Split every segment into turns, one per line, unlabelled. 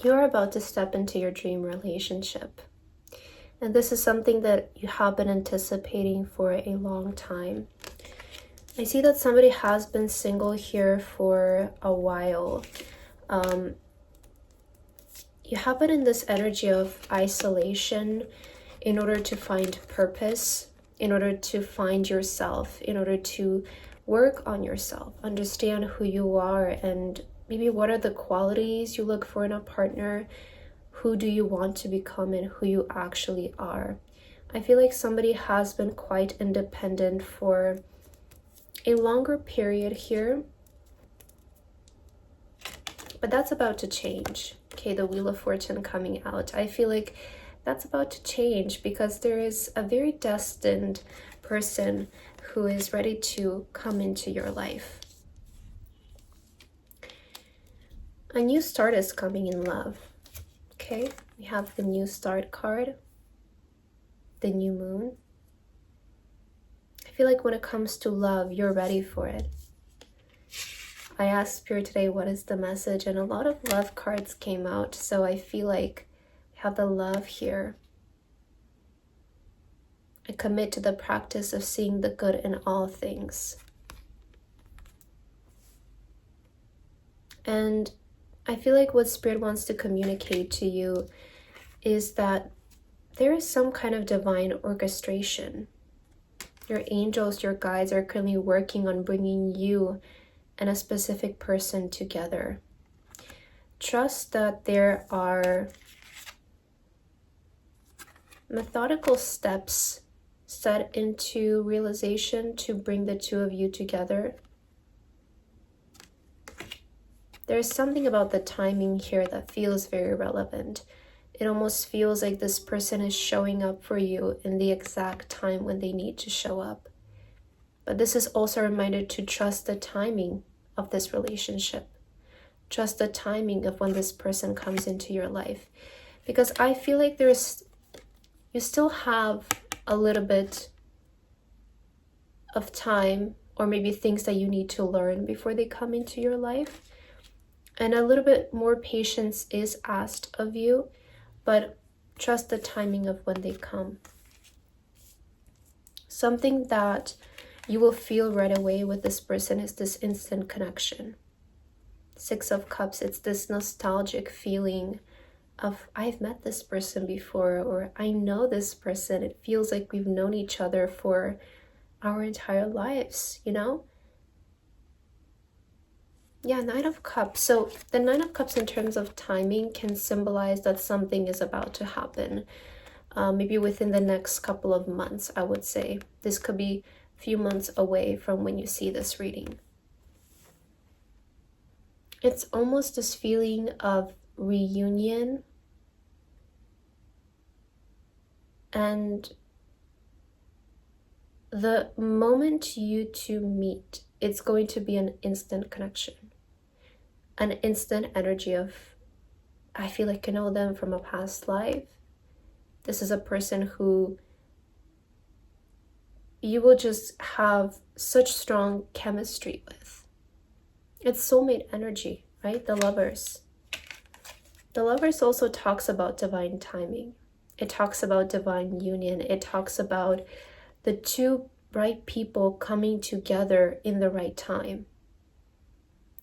You're about to step into your dream relationship. And this is something that you have been anticipating for a long time. I see that somebody has been single here for a while. You have been in this energy of isolation in order to find purpose, in order to find yourself, in order to work on yourself, understand who you are, and maybe what are the qualities you look for in a partner, who do you want to become, and who you actually are. I feel like somebody has been quite independent for a longer period here, but that's about to change. Okay, the Wheel of Fortune coming out. I feel like that's about to change because there is a very destined person who is ready to come into your life. A new start is coming in love. Okay, we have the New Start card, the New Moon. I feel like when it comes to love, you're ready for it. I asked Spirit today, what is the message? And a lot of love cards came out. So I feel like we have the love here. I commit to the practice of seeing the good in all things. And I feel like what Spirit wants to communicate to you is that there is some kind of divine orchestration. Your angels, your guides are currently working on bringing you and a specific person together. Trust that there are methodical steps set into realization to bring the two of you together. There's something about the timing here that feels very relevant. It almost feels like this person is showing up for you in the exact time when they need to show up. But this is also a reminder to trust the timing of this relationship. Trust the timing of when this person comes into your life. Because I feel like you still have a little bit of time, or maybe things that you need to learn before they come into your life. And a little bit more patience is asked of you, but trust the timing of when they come. Something that you will feel right away with this person is this instant connection. Six of Cups, it's this nostalgic feeling of, I've met this person before, or I know this person. It feels like we've known each other for our entire lives, you know? Yeah, Nine of Cups. So the Nine of Cups in terms of timing can symbolize that something is about to happen. Maybe within the next couple of months, I would say. This could be a few months away from when you see this reading. It's almost this feeling of reunion and the moment you two meet, it's going to be an instant connection. An instant energy of, I feel like I know them from a past life. This is a person who you will just have such strong chemistry with. It's soulmate energy, right? The Lovers. The Lovers also talks about divine timing. It talks about divine union. It talks about the two right people coming together in the right time.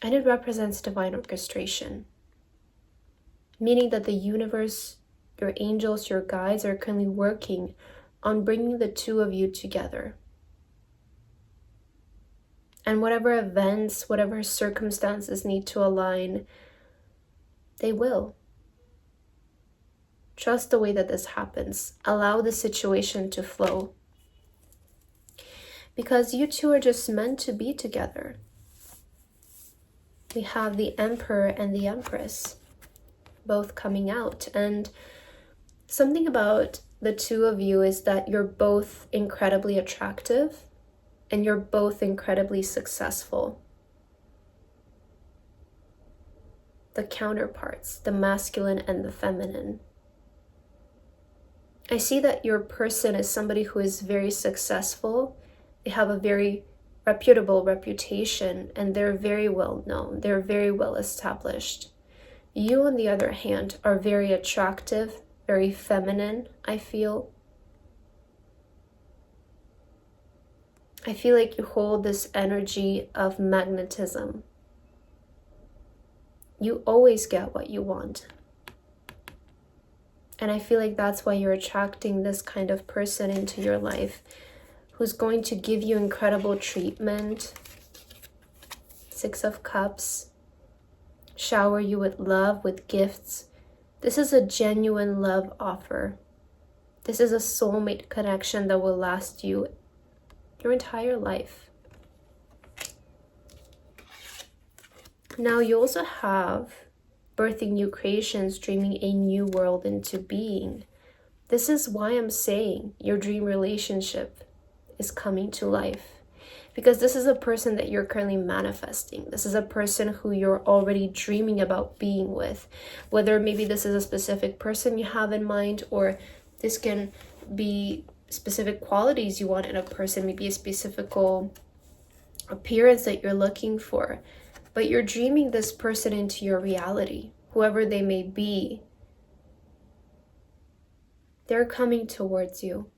And it represents divine orchestration, meaning that the universe, your angels, your guides are currently working on bringing the two of you together. And whatever events, whatever circumstances need to align, they will. Trust the way that this happens. Allow the situation to flow. Because you two are just meant to be together. We have the Emperor and the Empress both coming out. And something about the two of you is that you're both incredibly attractive and you're both incredibly successful. The counterparts, the masculine and the feminine. I see that your person is somebody who is very successful. They have a very reputable reputation and they're very well known. They're very well established. You, on the other hand, are very attractive, very feminine, I feel. I feel like you hold this energy of magnetism. You always get what you want. And I feel like that's why you're attracting this kind of person into your life, who's going to give you incredible treatment. 6 of Cups. Shower you with love, with gifts. This is a genuine love offer. This is a soulmate connection that will last you your entire life. Now you also have birthing new creations, dreaming a new world into being. This is why I'm saying your dream relationship is coming to life. Because this is a person that you're currently manifesting. This is a person who you're already dreaming about being with. Whether maybe this is a specific person you have in mind, or this can be specific qualities you want in a person, maybe a specific appearance that you're looking for. But you're dreaming this person into your reality, whoever they may be. They're coming towards you.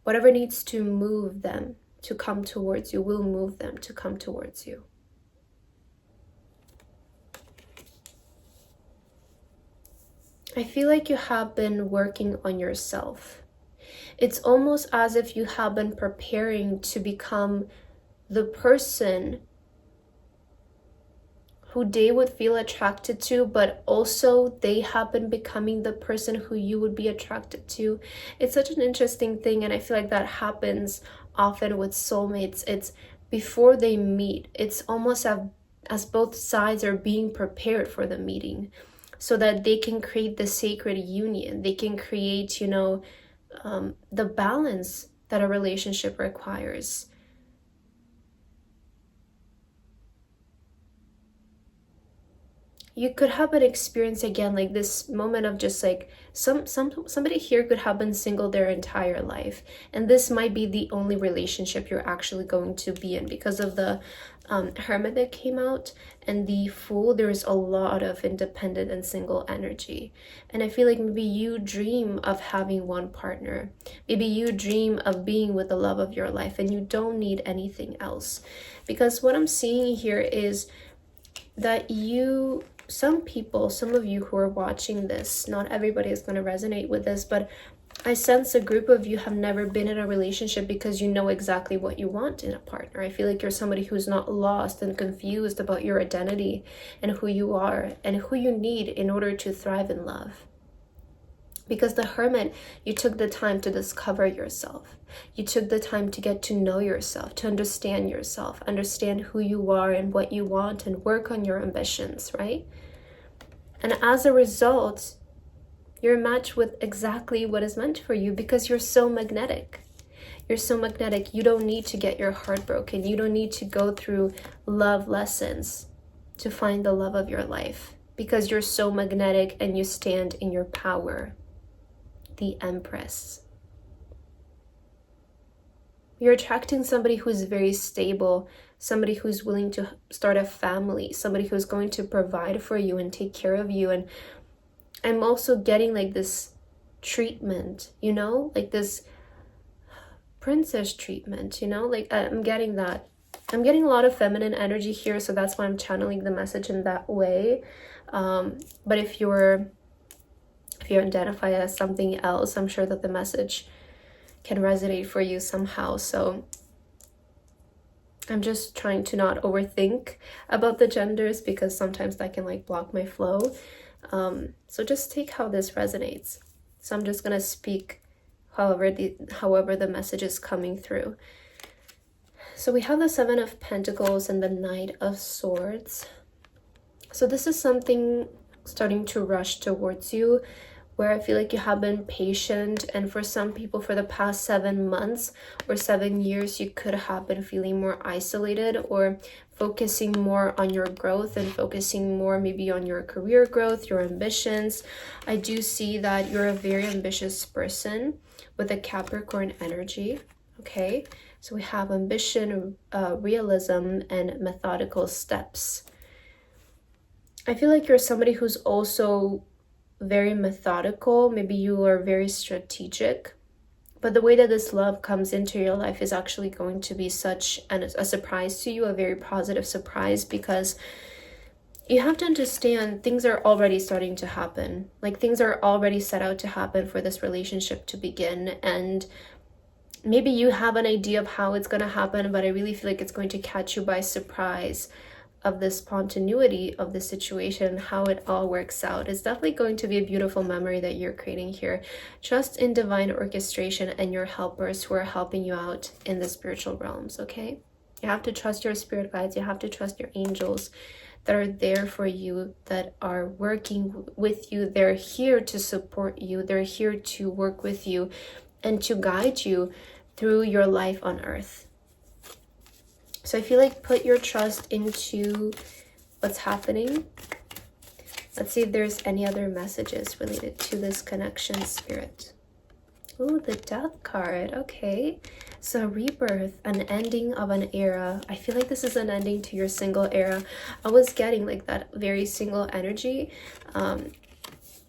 Whatever needs to move them to come towards you will move them to come towards you. I feel like you have been working on yourself. It's almost as if you have been preparing to become the person who they would feel attracted to, but also they have been becoming the person who you would be attracted to. It's such an interesting thing, and I feel like that happens often with soulmates. It's before they meet, it's almost as both sides are being prepared for the meeting, so that they can create the sacred union. They can create, the balance that a relationship requires. You could have an experience again, like this moment of just like somebody here could have been single their entire life, and this might be the only relationship you're actually going to be in because of the Hermit that came out and the Fool. There's a lot of independent and single energy, and I feel like maybe you dream of having one partner. Maybe you dream of being with the love of your life, and you don't need anything else. Because what I'm seeing here is that some of you who are watching this, not everybody is going to resonate with this, but I sense a group of you have never been in a relationship because you know exactly what you want in a partner. I feel like you're somebody who's not lost and confused about your identity and who you are and who you need in order to thrive in love. Because the Hermit, you took the time to discover yourself. You took the time to get to know yourself, to understand yourself, understand who you are and what you want, and work on your ambitions, right? And as a result, you're matched with exactly what is meant for you because you're so magnetic. You're so magnetic. You don't need to get your heart broken. You don't need to go through love lessons to find the love of your life because you're so magnetic and you stand in your power. The Empress. You're attracting somebody who's very stable, somebody who's willing to start a family, somebody who's going to provide for you and take care of you. And I'm also getting like this treatment, like this princess treatment, like I'm getting that. I'm getting a lot of feminine energy here, so that's why I'm channeling the message in that way. But if you identify as something else, I'm sure that the message can resonate for you somehow. So I'm just trying to not overthink about the genders because sometimes that can like block my flow. So just take how this resonates. So I'm just gonna speak however the message is coming through. So we have the 7 of Pentacles and the Knight of Swords. So this is something starting to rush towards you, where I feel like you have been patient, and for some people for the past 7 months or 7 years, you could have been feeling more isolated or focusing more on your growth and focusing more maybe on your career growth, your ambitions. I do see that you're a very ambitious person with a Capricorn energy, okay? So we have ambition, realism, and methodical steps. I feel like you're somebody who's also very methodical. Maybe you are very strategic. But the way that this love comes into your life is actually going to be such a surprise to you, a very positive surprise, because you have to understand things are already starting to happen. Like, things are already set out to happen for this relationship to begin. And maybe you have an idea of how it's going to happen, but I really feel like it's going to catch you by surprise of the spontaneity of the situation, how it all works out. It's definitely going to be a beautiful memory that you're creating here. Trust in divine orchestration and your helpers who are helping you out in the spiritual realms, okay? You have to trust your spirit guides. You have to trust your angels that are there for you, that are working with you. They're here to support you. They're here to work with you and to guide you through your life on earth. So I feel like put your trust into what's happening. Let's see if there's any other messages related to this connection, Spirit. Oh, the Death card. Okay. So rebirth, an ending of an era. I feel like this is an ending to your single era. I was getting like that very single energy.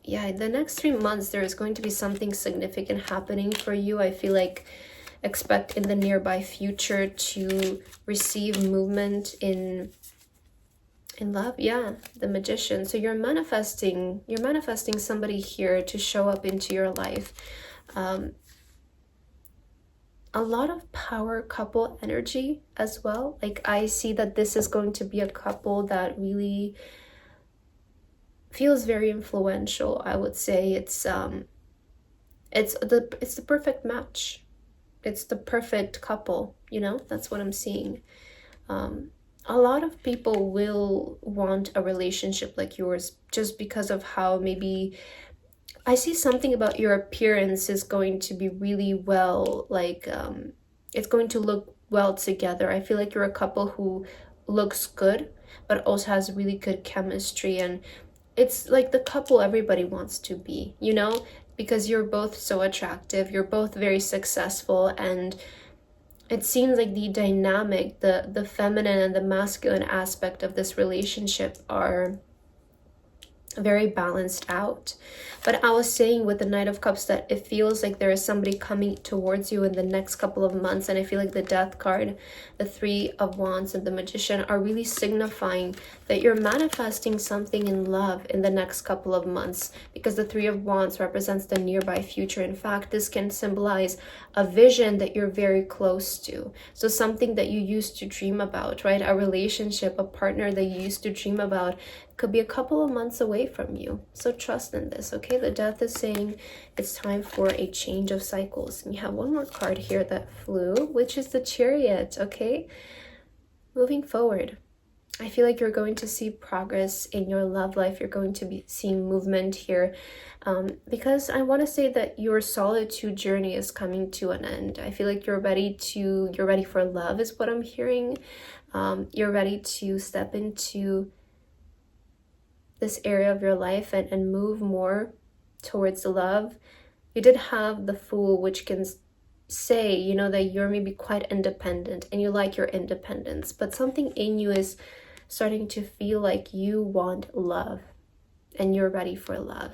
Yeah, the next 3 months, there is going to be something significant happening for you. I feel like expect in the nearby future to receive movement in love. Yeah, the Magician. So you're manifesting somebody here to show up into your life. A lot of power couple energy as well. Like, I see that this is going to be a couple that really feels very influential. I would say it's the perfect match. It's the perfect couple, you know? That's what I'm seeing. A lot of people will want a relationship like yours just because of how maybe I see something about your appearance is going to be really well, like it's going to look well together. I feel like you're a couple who looks good, but also has really good chemistry. And it's like the couple everybody wants to be, you know? Because you're both so attractive, you're both very successful, and it seems like the dynamic, the feminine and the masculine aspect of this relationship are very balanced out. But I was saying with the Knight of Cups that it feels like there is somebody coming towards you in the next couple of months, and I feel like the Death card, the Three of Wands, and the Magician are really signifying that you're manifesting something in love in the next couple of months, because the Three of Wands represents the nearby future. In fact, this can symbolize a vision that you're very close to. So something that you used to dream about, right? A relationship, a partner that you used to dream about could be a couple of months away from you. So trust in this, okay? The Death is saying it's time for a change of cycles. And you have one more card here that flew, which is the Chariot, okay? Moving forward, I feel like you're going to see progress in your love life. You're going to be seeing movement here, because I want to say that your solitude journey is coming to an end. I feel like you're ready for love is what I'm hearing. You're ready to step into this area of your life and move more towards love. You did have the Fool, which can say, you know, that you're maybe quite independent and you like your independence, but something in you is starting to feel like you want love and you're ready for love.